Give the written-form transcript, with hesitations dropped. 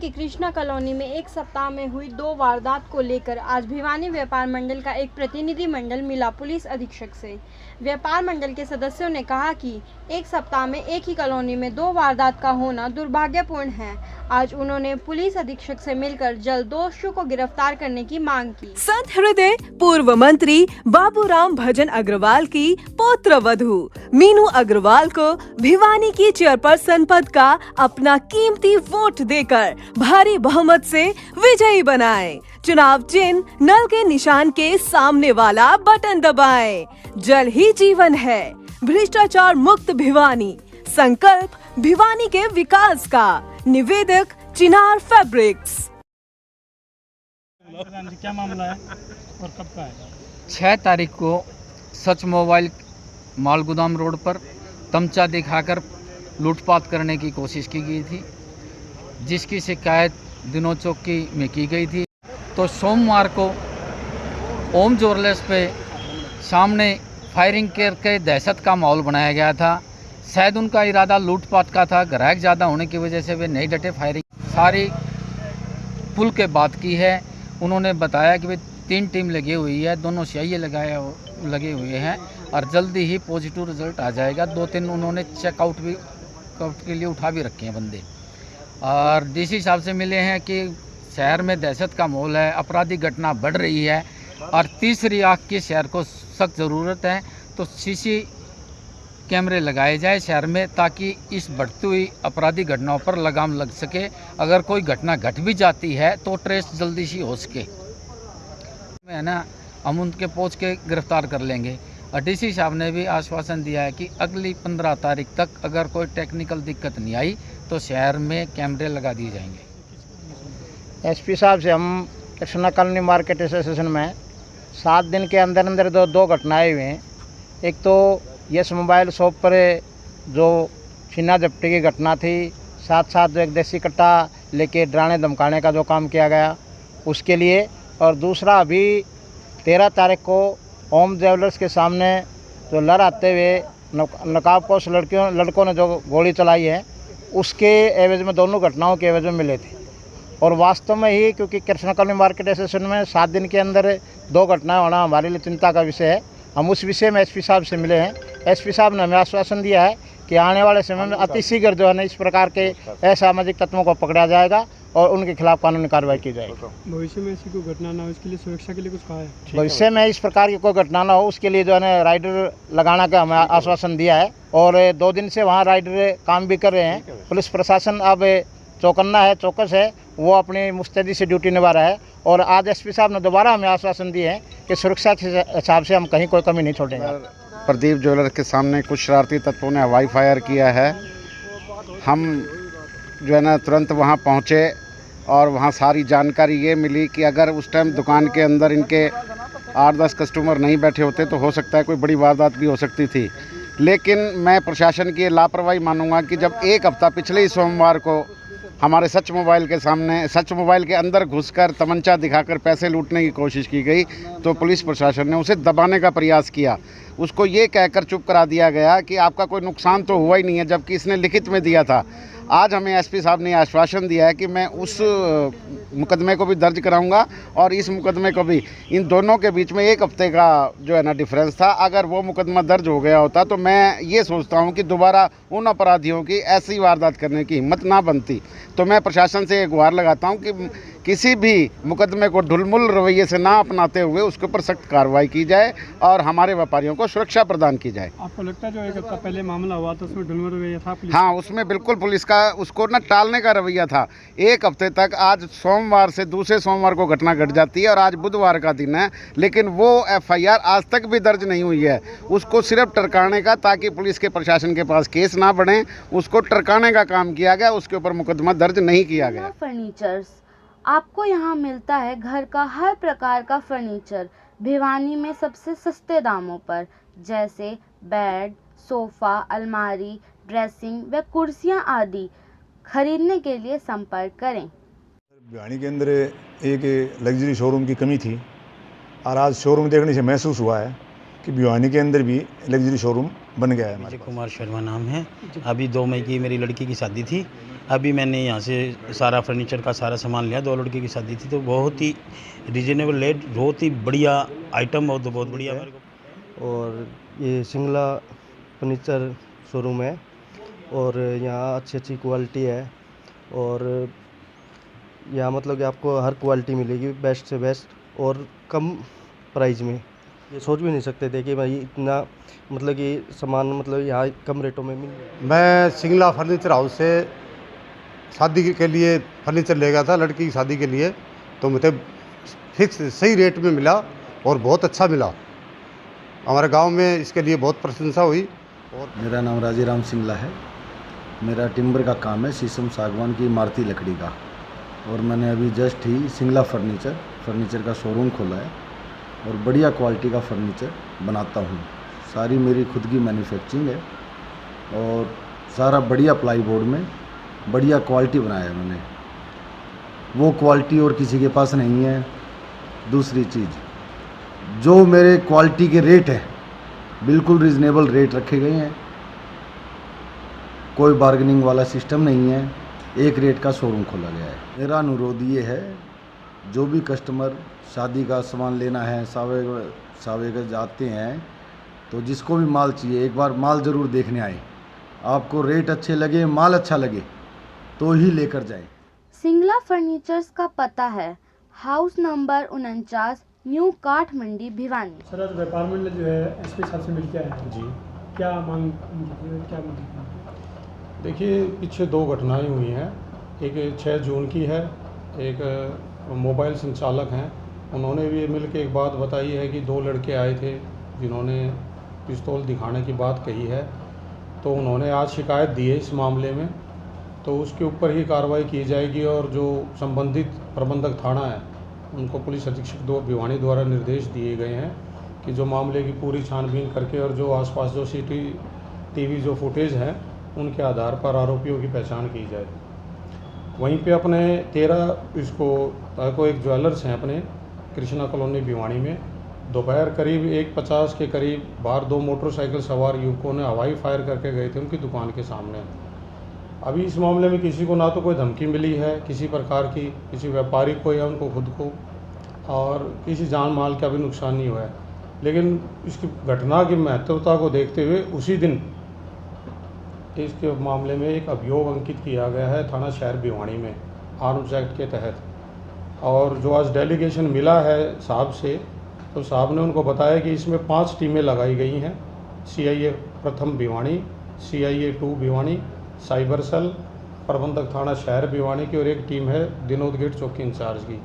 की कृष्णा कॉलोनी में एक सप्ताह में हुई 2 वारदात को लेकर आज भिवानी व्यापार मंडल का एक प्रतिनिधि मंडल मिला पुलिस अधीक्षक से। व्यापार मंडल के सदस्यों ने कहा कि एक सप्ताह में एक ही कॉलोनी में 2 वारदात का होना दुर्भाग्यपूर्ण है। आज उन्होंने पुलिस अधीक्षक से मिलकर जल्द दोषियों को गिरफ्तार करने की मांग की। संत हृदय पूर्व मंत्री बाबूराम भजन अग्रवाल की पौत्र वधू मीनू अग्रवाल को भिवानी की चेयरपर्सन पद का अपना कीमती वोट देकर भारी बहुमत से विजयी बनाएं। चुनाव चिन्ह नल के निशान के सामने वाला बटन दबाएं। जल ही जीवन है। भ्रष्टाचार मुक्त भिवानी, संकल्प भिवानी के विकास का। निवेदक चिनार फैब्रिक्स। क्या मामला है और कब का है? 6 तारीख को सच मोबाइल माल गोदाम रोड पर तमचा दिखाकर लूटपाट करने की कोशिश की गई थी, जिसकी शिकायत दिनों चौकी में की गई थी। तो सोमवार को ओम ज्वेलर्स पे सामने फायरिंग करके दहशत का माहौल बनाया गया था। शायद उनका इरादा लूटपाट का था। ग्राहक ज़्यादा होने की वजह से वे नहीं डटे। फायरिंग सारी पुल के बाद की है। उन्होंने बताया कि वे 3 टीम लगी हुई है, दोनों सीआईए लगे हुए हैं और जल्दी ही पॉजिटिव रिजल्ट आ जाएगा। 2-3 उन्होंने चेकआउट के लिए उठा भी रखे हैं बंदे। और डीसी साहब से मिले हैं कि शहर में दहशत का माहौल है, आपराधिक घटना बढ़ रही है और तीसरी आंख की शहर को सख्त ज़रूरत है। तो सीसी कैमरे लगाए जाए शहर में, ताकि इस बढ़ती हुई आपराधिक घटनाओं पर लगाम लग सके। अगर कोई घटना घट भी जाती है तो ट्रेस जल्दी से हो सके, है ना, हम उनके पहुँच के गिरफ्तार कर लेंगे। और डीसी साहब ने भी आश्वासन दिया है कि अगली 15 तारीख तक अगर कोई टेक्निकल दिक्कत नहीं आई तो शहर में कैमरे लगा दिए जाएंगे। एसपी साहब से हम कृष्णा कॉलोनी मार्केट एसोसिएशन में 7 दिन के अंदर अंदर दो घटनाएं हुई हैं। एक तो यस मोबाइल शॉप पर जो छीना झपटी की घटना थी, साथ साथ जो एक देसी कट्टा लेके डराने धमकाने का जो काम किया गया उसके लिए। और दूसरा अभी 13 तारीख को ओम ज्वेलर्स के सामने जो लड़ाते हुए नकाबपोश लड़कों ने जो गोली चलाई है उसके एवज में दोनों घटनाओं के एवज में मिले थे। और वास्तव में ही क्योंकि कृष्णा कॉलोनी मार्केट एसोसिएशन में 7 दिन के अंदर 2 घटनाएं होना हमारे लिए चिंता का विषय है। हम उस विषय में एसपी साहब से मिले हैं। एसपी साहब ने हमें आश्वासन दिया है कि आने वाले समय में अतिशीघ्र जो है ना इस प्रकार के असामाजिक तत्वों को पकड़ा जाएगा और उनके खिलाफ कानूनी कार्रवाई की जाएगी। भविष्य में ऐसी कोई घटना ना हो इसके लिए सुरक्षा के लिए कुछ कहा है? भविष्य में इस प्रकार की कोई घटना ना हो उसके लिए जो है ना राइडर लगाना का हमें आश्वासन दिया है। और 2 दिन से वहाँ राइडर काम भी कर रहे हैं। पुलिस प्रशासन अब चौकन्ना है, चौकस है, वो अपनी मुस्तैदी से ड्यूटी निभा रहा है। और आज एसपी साहब ने दोबारा हमें आश्वासन दिए हैं कि सुरक्षा के हिसाब से हम कहीं कोई कमी नहीं छोड़ेंगे। प्रदीप ज्वेलर्स के सामने कुछ शरारती तत्वों ने हवाई फायर किया है। हम जो है ना तुरंत वहाँ पहुँचे और वहाँ सारी जानकारी ये मिली कि अगर उस टाइम दुकान के अंदर इनके 8-10 कस्टमर नहीं बैठे होते तो हो सकता है कोई बड़ी वारदात भी हो सकती थी। लेकिन मैं प्रशासन की लापरवाही मानूंगा कि जब 1 हफ्ता पिछले ही सोमवार को हमारे सच मोबाइल के सामने सच मोबाइल के अंदर घुसकर तमंचा दिखाकर पैसे लूटने की कोशिश की गई तो पुलिस प्रशासन ने उसे दबाने का प्रयास किया। उसको ये कहकर चुप करा दिया गया कि आपका कोई नुकसान तो हुआ ही नहीं है, जबकि इसने लिखित में दिया था। आज हमें एसपी साहब ने आश्वासन दिया है कि मैं उस मुकदमे को भी दर्ज कराऊंगा और इस मुकदमे को भी। इन दोनों के बीच में 1 हफ्ते का जो है ना डिफरेंस था। अगर वो मुकदमा दर्ज हो गया होता तो मैं ये सोचता हूं कि दोबारा उन अपराधियों की ऐसी वारदात करने की हिम्मत ना बनती। तो मैं प्रशासन से एक गुहार लगाता हूं कि किसी भी मुकदमे को ढुलमुल रवैये से ना अपनाते हुए उसके ऊपर सख्त कार्रवाई की जाए और हमारे व्यापारियों को सुरक्षा प्रदान की जाए। आपको लगता है जो 1 हफ्ता पहले मामला हुआ तो उसमें ढुलमुल रवैया था? हाँ, उसमें बिल्कुल पुलिस का उसको ना टालने का रवैया था। 1 हफ्ते तक, आज सोमवार से दूसरे सोमवार को घटना घट जाती है और आज बुधवार का दिन है, लेकिन वो एफआईआर आज तक भी दर्ज नहीं हुई है। उसको सिर्फ टरकाने का, ताकि पुलिस के प्रशासन के पास केस ना बढ़े, उसको टरकाने का काम किया गया। उसके ऊपर मुकदमा दर्ज नहीं किया गया। फर्नीचर्स आपको यहाँ मिलता है घर का हर प्रकार का फर्नीचर भिवानी में सबसे सस्ते दामों पर, जैसे बेड, सोफ़ा, अलमारी, ड्रेसिंग व कुर्सियाँ आदि। खरीदने के लिए संपर्क करें। भिवानी के अंदर एक लग्जरी शोरूम की कमी थी और आज शोरूम देखने से महसूस हुआ है कि भिवानी के अंदर भी लग्जरी शोरूम बन गया है। विजय कुमार शर्मा नाम है। अभी 2 मई की मेरी लड़की की शादी थी अभी मैंने यहाँ से सारा फर्नीचर का सारा सामान लिया, 2 लड़के की शादी थी, तो बहुत ही रीजनेबल रेट, बहुत ही बढ़िया आइटम, बहुत बढ़िया मेरे को। और ये सिंगला फर्नीचर शोरूम है और यहाँ अच्छी क्वालिटी है और यहाँ मतलब कि आपको हर क्वालिटी मिलेगी, बेस्ट से बेस्ट और कम प्राइस में। ये सोच भी नहीं सकते थे कि भाई इतना मतलब कि सामान मतलब यहाँ कम रेटों में मिल। मैं सिंगला फर्नीचर हाउस से शादी के लिए फर्नीचर ले गया था लड़की की शादी के लिए, तो मुझे फिक्स सही रेट में मिला और बहुत अच्छा मिला। हमारे गांव में इसके लिए बहुत प्रशंसा हुई। और मेरा नाम राजीराम सिंगला है। मेरा टिम्बर का काम है, शीशम सागवान की इमारती लकड़ी का, और मैंने अभी जस्ट ही सिंगला फर्नीचर का शोरूम खोला है और बढ़िया क्वालिटी का फर्नीचर बनाता हूँ। सारी मेरी खुद की मैन्युफैक्चरिंग है और सारा बढ़िया प्लाई बोर्ड में बढ़िया क्वालिटी बनाया है मैंने। वो क्वालिटी और किसी के पास नहीं है। दूसरी चीज़, जो मेरे क्वालिटी के रेट है बिल्कुल रीज़नेबल रेट रखे गए हैं, कोई बार्गेनिंग वाला सिस्टम नहीं है, एक रेट का शोरूम खोला गया है। मेरा अनुरोध ये है, जो भी कस्टमर शादी का सामान लेना है, सावे के जाते हैं, तो जिसको भी माल चाहिए एक बार माल ज़रूर देखने आए। आपको रेट अच्छे लगे, माल अच्छा लगे तो ही लेकर जाएं। सिंगला फर्नीचर्स का पता है हाउस नंबर 49, न्यू काठ मंडी, भिवानी। सर, आज व्यापार मंडल जो है एसपी साहब से मिलकर आया है जी, क्या मांग, क्या मांग? देखिए, पीछे 2 घटनाएं हुई हैं। एक 6 जून की है, एक मोबाइल संचालक हैं, उन्होंने भी मिल के एक बात बताई है कि 2 लड़के आए थे जिन्होंने पिस्तौल दिखाने की बात कही है, तो उन्होंने आज शिकायत दी है इस मामले में, तो उसके ऊपर ही कार्रवाई की जाएगी और जो संबंधित प्रबंधक थाना है उनको पुलिस अधीक्षक भिवानी द्वारा निर्देश दिए गए हैं कि जो मामले की पूरी छानबीन करके और जो आसपास जो CCTV जो फुटेज है उनके आधार पर आरोपियों की पहचान की जाए। वहीं पे अपने 13 को एक ज्वेलर्स हैं अपने कृष्णा कॉलोनी भिवानी में, दोपहर करीब 1:50 के करीब बाहर 2 मोटरसाइकिल सवार युवकों ने हवाई फायर करके गए थे उनकी दुकान के सामने। अभी इस मामले में किसी को ना तो कोई धमकी मिली है किसी प्रकार की, किसी व्यापारी को या उनको खुद को, और किसी जान माल का भी नुकसान नहीं हुआ है। लेकिन इसकी घटना की महत्वता को देखते हुए उसी दिन इसके मामले में एक अभियोग अंकित किया गया है थाना शहर भिवानी में आर्म्स एक्ट के तहत। और जो आज डेलीगेशन मिला है साहब से, तो साहब ने उनको बताया कि इसमें 5 टीमें लगाई गई हैं, CIA प्रथम Bhiwani, CIA 2 Bhiwani, cyber cell, प्रबंधक थाना शहर भिवानी की, और एक टीम है दिनोद गेट चौकी इंचार्ज की।